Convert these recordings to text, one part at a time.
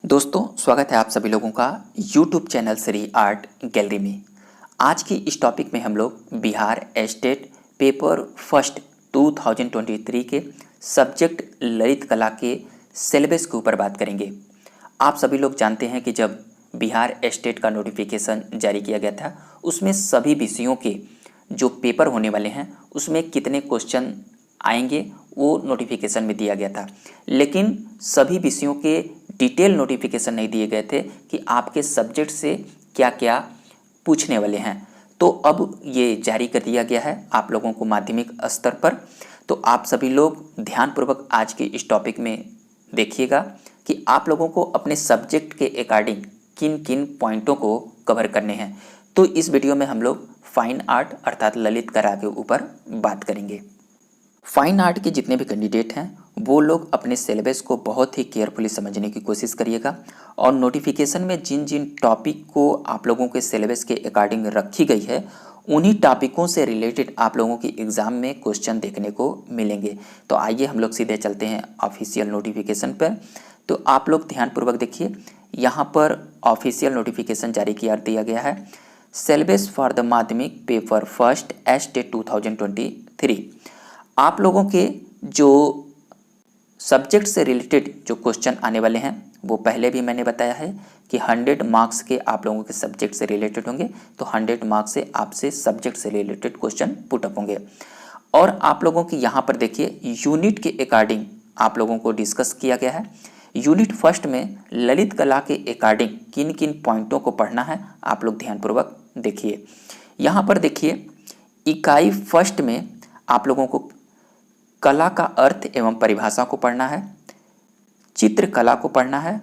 दोस्तों स्वागत है आप सभी लोगों का YouTube channel Shri art gallery में। आज की इस टॉपिक में हम लोग बिहार स्टेट पेपर फर्स्ट 2023 के सब्जेक्ट ललित कला के सिलेबस के ऊपर बात करेंगे। आप सभी लोग जानते हैं कि जब बिहार स्टेट का नोटिफिकेशन जारी किया गया था उसमें सभी विषयों के जो पेपर होने वाले हैं उसमें कितने क्वेश्चन आएंगे वो नोटिफिकेशन में दिया गया था, लेकिन सभी विषयों के डिटेल नोटिफिकेशन नहीं दिए गए थे कि आपके सब्जेक्ट से क्या क्या पूछने वाले हैं। तो अब ये जारी कर दिया गया है आप लोगों को माध्यमिक स्तर पर। तो आप सभी लोग ध्यानपूर्वक आज के इस टॉपिक में देखिएगा कि आप लोगों को अपने सब्जेक्ट के अकॉर्डिंग किन किन पॉइंटों को कवर करने हैं। तो इस वीडियो में हम लोग फाइन आर्ट अर्थात ललित कला के ऊपर बात करेंगे। फाइन आर्ट के जितने भी कैंडिडेट हैं वो लोग अपने सिलेबस को बहुत ही केयरफुली समझने की कोशिश करिएगा और नोटिफिकेशन में जिन जिन टॉपिक को आप लोगों के सिलेबस के अकॉर्डिंग रखी गई है उन्हीं टॉपिकों से रिलेटेड आप लोगों की एग्ज़ाम में क्वेश्चन देखने को मिलेंगे। तो आइए हम लोग सीधे चलते हैं ऑफिशियल नोटिफिकेशन पर। तो आप लोग ध्यानपूर्वक देखिए, यहाँ पर ऑफिशियल नोटिफिकेशन जारी किया दिया गया है। सिलेबस फॉर द माध्यमिक पेपर फर्स्ट स्टेट 2023। आप लोगों के जो सब्जेक्ट से रिलेटेड जो क्वेश्चन आने वाले हैं वो पहले भी मैंने बताया है कि 100 मार्क्स के आप लोगों के सब्जेक्ट से रिलेटेड होंगे। तो 100 मार्क्स से आपसे सब्जेक्ट से रिलेटेड क्वेश्चन पुटअप होंगे। और आप लोगों की यहाँ पर देखिए यूनिट के अकॉर्डिंग आप लोगों को डिस्कस किया गया है। यूनिट फर्स्ट में ललित कला के अकॉर्डिंग किन किन पॉइंटों को पढ़ना है आप लोग ध्यानपूर्वक देखिए। यहाँ पर देखिए इकाई फर्स्ट में आप लोगों को कला का अर्थ एवं परिभाषा को पढ़ना है, चित्रकला को पढ़ना है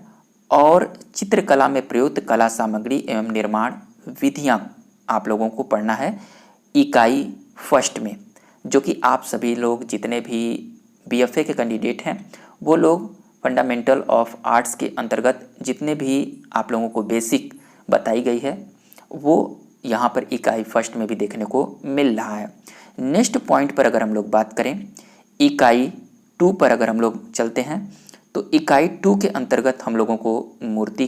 और चित्रकला में प्रयुक्त कला सामग्री एवं निर्माण विधियां आप लोगों को पढ़ना है इकाई फर्स्ट में। जो कि आप सभी लोग जितने भी बीएफए के कैंडिडेट हैं वो लोग फंडामेंटल ऑफ आर्ट्स के अंतर्गत जितने भी आप लोगों को बेसिक बताई गई है वो यहाँ पर इकाई फर्स्ट में भी देखने को मिल रहा है। नेक्स्ट पॉइंट पर अगर हम लोग बात करें इकाई 2 पर अगर हम लोग चलते हैं तो इकाई 2 के अंतर्गत हम लोगों को मूर्ति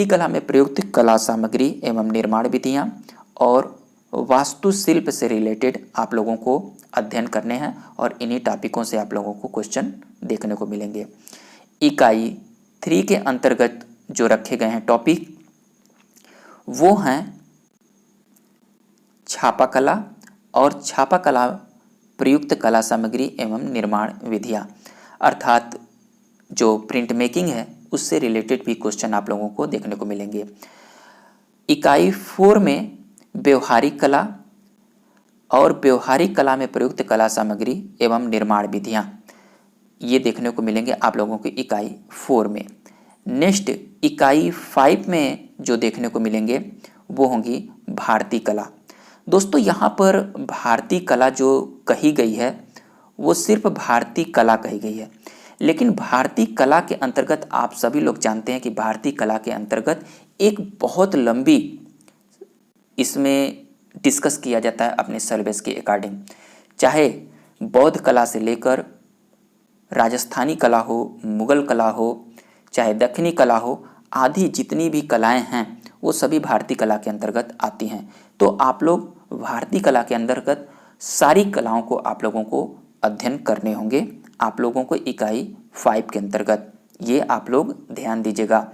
कला में प्रयुक्त कला सामग्री एवं निर्माण विधियां और वास्तुशिल्प से रिलेटेड आप लोगों को अध्ययन करने हैं और इन्हीं टॉपिकों से आप लोगों को क्वेश्चन देखने को मिलेंगे। इकाई 3 के अंतर्गत जो रखे गए हैं टॉपिक वो हैं छापा कला और छापा कला प्रयुक्त कला सामग्री एवं निर्माण विधियां, अर्थात जो प्रिंट मेकिंग है उससे रिलेटेड भी क्वेश्चन आप लोगों को देखने को मिलेंगे। इकाई 4 में व्यवहारिक कला और व्यवहारिक कला में प्रयुक्त कला सामग्री एवं निर्माण विधियां ये देखने को मिलेंगे आप लोगों की इकाई 4 में। नेक्स्ट इकाई 5 में जो देखने को मिलेंगे वो होंगी भारतीय कला। दोस्तों यहाँ पर भारतीय कला जो कही गई है वो सिर्फ भारतीय कला कही गई है, लेकिन भारतीय कला के अंतर्गत आप सभी लोग जानते हैं कि भारतीय कला के अंतर्गत एक बहुत लंबी इसमें डिस्कस किया जाता है अपने सिलेबस के अकॉर्डिंग। चाहे बौद्ध कला से लेकर राजस्थानी कला हो, मुगल कला हो, चाहे दक्षिणी कला हो, आदि जितनी भी कलाएं हैं वो सभी भारतीय कला के अंतर्गत आती हैं। तो आप लोग भारतीय कला के अंतर्गत सारी कलाओं को आप लोगों को अध्ययन करने होंगे आप लोगों को इकाई 5 के अंतर्गत। ये आप लोग ध्यान दीजिएगा।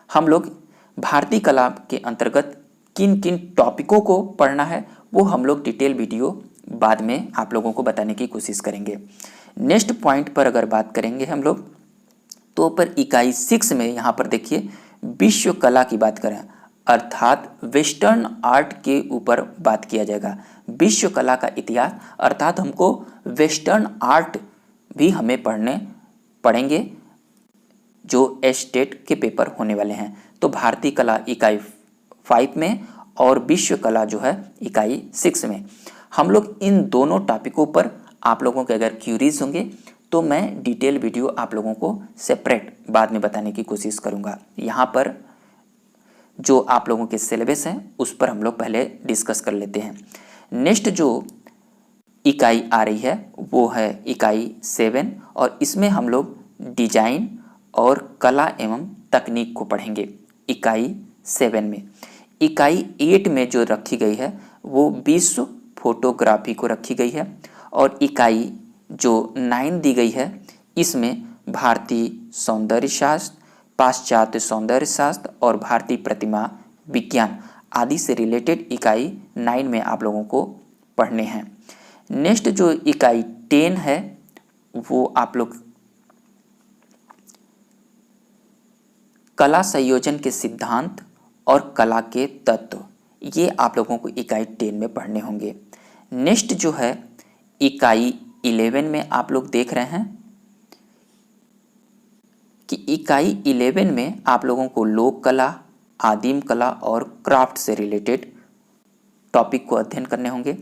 हम लोग भारतीय कला के अंतर्गत किन किन टॉपिकों को पढ़ना है वो हम लोग डिटेल वीडियो बाद में आप लोगों को बताने की कोशिश करेंगे। नेक्स्ट पॉइंट पर अगर बात करेंगे हम लोग तो पर इकाई 6 में यहाँ पर देखिए विश्व कला की बात करें अर्थात वेस्टर्न आर्ट के ऊपर बात किया जाएगा। विश्व कला का इतिहास अर्थात हमको वेस्टर्न आर्ट भी हमें पढ़ेंगे जो स्टेट के पेपर होने वाले हैं। तो भारतीय कला इकाई 5 में और विश्व कला जो है इकाई 6 में। हम लोग इन दोनों टॉपिकों पर आप लोगों के अगर क्यूरीज होंगे तो मैं डिटेल वीडियो आप लोगों को सेपरेट बाद में बताने की कोशिश करूँगा। यहाँ पर जो आप लोगों के सिलेबस हैं उस पर हम लोग पहले डिस्कस कर लेते हैं। नेक्स्ट जो इकाई आ रही है वो है इकाई 7 और इसमें हम लोग डिजाइन और कला एवं तकनीक को पढ़ेंगे इकाई 7 में। इकाई 8 में जो रखी गई है वो विश्व फोटोग्राफी को रखी गई है, और इकाई जो 9 दी गई है इसमें भारतीय सौंदर्य शास्त्र, पाश्चात्य सौंदर्य शास्त्र और भारतीय प्रतिमा विज्ञान आदि से रिलेटेड इकाई 9 में आप लोगों को पढ़ने हैं। नेक्स्ट जो इकाई 10 है वो आप लोग कला संयोजन के सिद्धांत और कला के तत्व, ये आप लोगों को इकाई 10 में पढ़ने होंगे। नेक्स्ट जो है इकाई 11 में आप लोग देख रहे हैं कि इकाई 11 में आप लोगों को लोक कला, आदिम कला और क्राफ्ट से रिलेटेड टॉपिक को अध्ययन करने होंगे।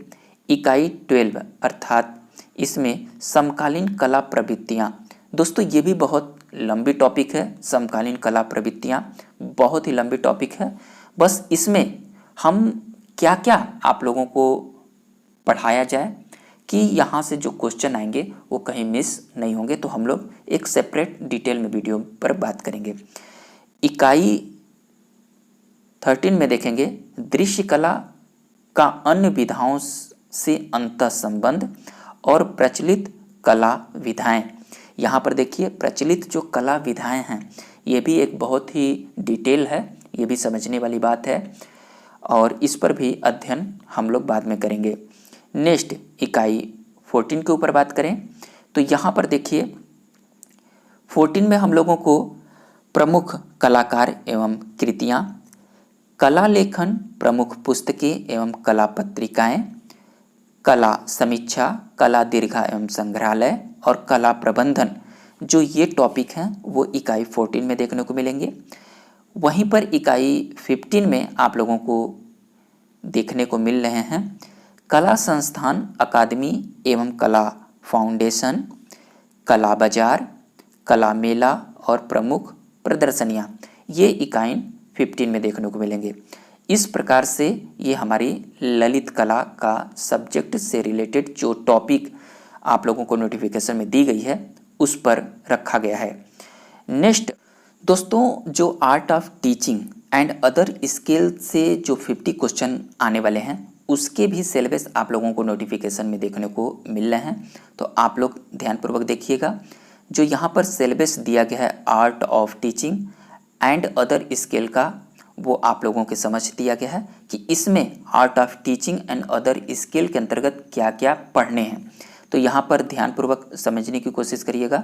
इकाई 12 अर्थात इसमें समकालीन कला प्रवृत्तियाँ, दोस्तों ये भी बहुत लंबी टॉपिक है। समकालीन कला प्रवृत्तियाँ बहुत ही लंबी टॉपिक है। बस इसमें हम क्या क्या आप लोगों को पढ़ाया जाए कि यहाँ से जो क्वेश्चन आएंगे वो कहीं मिस नहीं होंगे, तो हम लोग एक सेपरेट डिटेल में वीडियो पर बात करेंगे। इकाई 13 में देखेंगे दृश्य कला का अन्य विधाओं से अंतः संबंध और प्रचलित कला विधाएं। यहाँ पर देखिए प्रचलित जो कला विधाएं हैं ये भी एक बहुत ही डिटेल है, ये भी समझने वाली बात है और इस पर भी अध्ययन हम लोग बाद में करेंगे। नेक्स्ट इकाई 14 के ऊपर बात करें तो यहाँ पर देखिए 14 में हम लोगों को प्रमुख कलाकार एवं कृतियाँ, कला लेखन, प्रमुख पुस्तकें एवं कला पत्रिकाएँ, कला समीक्षा, कला दीर्घा एवं संग्रहालय और कला प्रबंधन, जो ये टॉपिक हैं वो इकाई 14 में देखने को मिलेंगे। वहीं पर इकाई 15 में आप लोगों को देखने को मिल रहे हैं कला संस्थान, अकादमी एवं कला फाउंडेशन, कला बाजार, कला मेला और प्रमुख प्रदर्शनियाँ, ये इकाई 15 में देखने को मिलेंगे। इस प्रकार से ये हमारी ललित कला का सब्जेक्ट से रिलेटेड जो टॉपिक आप लोगों को नोटिफिकेशन में दी गई है उस पर रखा गया है। नेक्स्ट दोस्तों जो art of teaching and other skill से जो 50 क्वेश्चन आने वाले हैं उसके भी सिलेबस आप लोगों को नोटिफिकेशन में देखने को मिल रहे हैं, तो आप लोग ध्यानपूर्वक देखिएगा। जो यहाँ पर सिलेबस दिया गया है art of teaching and other skill का, वो आप लोगों के समझ दिया गया है कि इसमें art of teaching and other skill के अंतर्गत क्या क्या पढ़ने हैं, तो यहाँ पर ध्यानपूर्वक समझने की कोशिश करिएगा।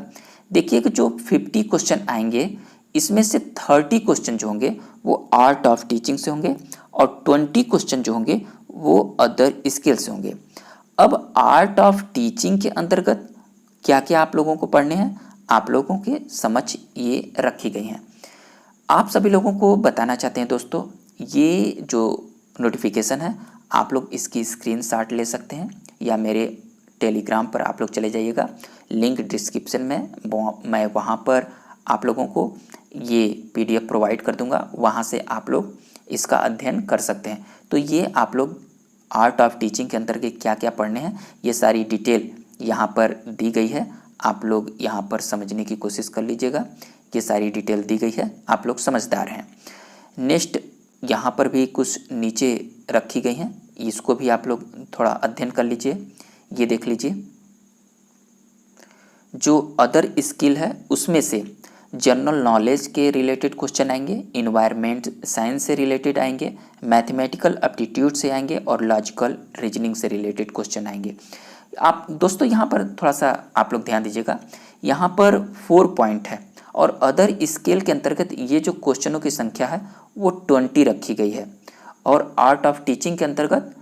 देखिए कि जो 50 क्वेश्चन आएंगे इसमें से 30 क्वेश्चन जो होंगे वो आर्ट ऑफ टीचिंग से होंगे और 20 क्वेश्चन जो होंगे वो अदर स्किल से होंगे। अब आर्ट ऑफ टीचिंग के अंतर्गत क्या क्या आप लोगों को पढ़ने हैं, आप लोगों के समझ ये रखी गई हैं। आप सभी लोगों को बताना चाहते हैं दोस्तों, ये जो नोटिफिकेशन है आप लोग इसकी स्क्रीनशॉट ले सकते हैं या मेरे टेलीग्राम पर आप लोग चले जाइएगा, लिंक डिस्क्रिप्शन में मैं वहाँ पर आप लोगों को ये PDF प्रोवाइड कर दूंगा, वहाँ से आप लोग इसका अध्ययन कर सकते हैं। तो ये आप लोग आर्ट ऑफ टीचिंग के अंतर्गत क्या क्या पढ़ने हैं ये सारी डिटेल यहाँ पर दी गई है, आप लोग यहाँ पर समझने की कोशिश कर लीजिएगा। ये सारी डिटेल दी गई है, आप लोग समझदार हैं। नेक्स्ट यहाँ पर भी कुछ नीचे रखी गई हैं, इसको भी आप लोग थोड़ा अध्ययन कर लीजिए। ये देख लीजिए जो अदर स्किल है उसमें से जनरल नॉलेज के रिलेटेड क्वेश्चन आएंगे, इन्वायरमेंट साइंस से रिलेटेड आएंगे, मैथमेटिकल एप्टीट्यूड से आएंगे और लॉजिकल रीजनिंग से रिलेटेड क्वेश्चन आएंगे। आप दोस्तों यहाँ पर थोड़ा सा आप लोग ध्यान दीजिएगा, यहाँ पर 4 पॉइंट है और अदर स्केल के अंतर्गत ये जो क्वेश्चनों की संख्या है वो 20 रखी गई है और आर्ट ऑफ टीचिंग के अंतर्गत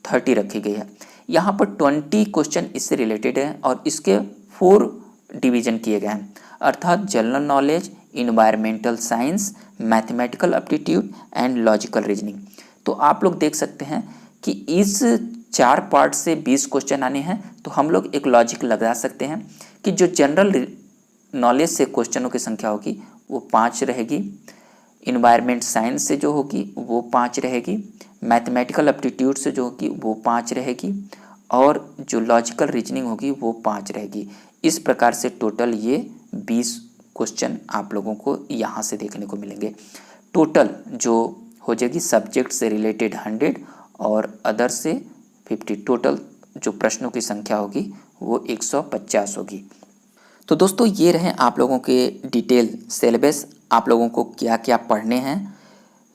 30 रखी गई है। यहाँ पर 20 क्वेश्चन इससे रिलेटेड हैं और इसके 4 डिवीजन किए गए हैं, अर्थात general knowledge, environmental science, mathematical aptitude and logical reasoning. तो आप लोग देख सकते हैं कि इस 4 पार्ट से 20 क्वेश्चन आने हैं, तो हम लोग एक लॉजिक लगा सकते हैं कि जो जनरल नॉलेज से क्वेश्चनों की संख्या होगी वो 5 रहेगी, इन्वायरमेंट साइंस से जो होगी वो 5 रहेगी, मैथमेटिकल एप्टीट्यूड से जो होगी वो 5 रहेगी और जो लॉजिकल रीजनिंग होगी वो 5 रहेगी। इस प्रकार से टोटल ये 20 क्वेश्चन आप लोगों को यहाँ से देखने को मिलेंगे। टोटल जो हो जाएगी सब्जेक्ट से रिलेटेड 100 और अदर से 50, टोटल जो प्रश्नों की संख्या होगी वो 150 होगी। तो दोस्तों ये रहे आप लोगों के डिटेल सिलेबस, आप लोगों को क्या क्या पढ़ने हैं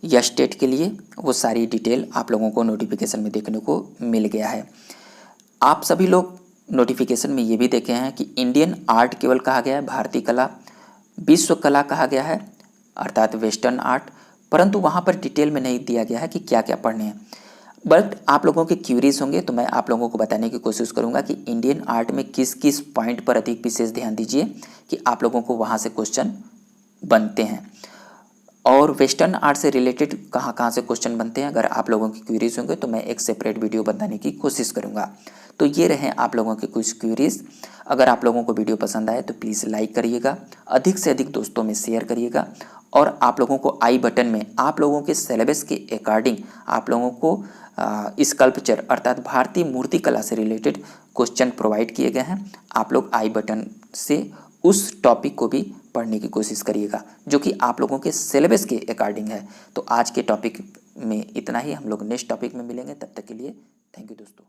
या स्टेट के लिए, वो सारी डिटेल आप लोगों को नोटिफिकेशन में देखने को मिल गया है। आप सभी लोग नोटिफिकेशन में ये भी देखे हैं कि इंडियन आर्ट केवल कहा गया है, भारतीय कला विश्व कला कहा गया है अर्थात वेस्टर्न आर्ट, परंतु वहाँ पर डिटेल में नहीं दिया गया है कि क्या क्या पढ़ने हैं। बट आप लोगों के क्यूरीज होंगे तो मैं आप लोगों को बताने की कोशिश करूंगा कि इंडियन आर्ट में किस किस पॉइंट पर अधिक विशेष ध्यान दीजिए कि आप लोगों को वहाँ से क्वेश्चन बनते हैं, और वेस्टर्न आर्ट से रिलेटेड कहाँ कहाँ से क्वेश्चन बनते हैं। अगर आप लोगों की क्यूरीज होंगे तो मैं एक सेपरेट वीडियो बताने की कोशिश करूँगा। तो ये रहे आप लोगों के कुछ क्यूरीज। अगर आप लोगों को वीडियो पसंद आए तो प्लीज़ लाइक करिएगा, अधिक से अधिक दोस्तों में शेयर करिएगा, और आप लोगों को आई बटन में आप लोगों के सिलेबस के अकॉर्डिंग आप लोगों को स्कल्पचर अर्थात भारतीय मूर्ति कला से रिलेटेड क्वेश्चन प्रोवाइड किए गए हैं। आप लोग आई बटन से उस टॉपिक को भी पढ़ने की कोशिश करिएगा जो कि आप लोगों के सिलेबस के अकॉर्डिंग है। तो आज के टॉपिक में इतना ही, हम लोग नेक्स्ट टॉपिक में मिलेंगे, तब तक के लिए थैंक यू दोस्तों।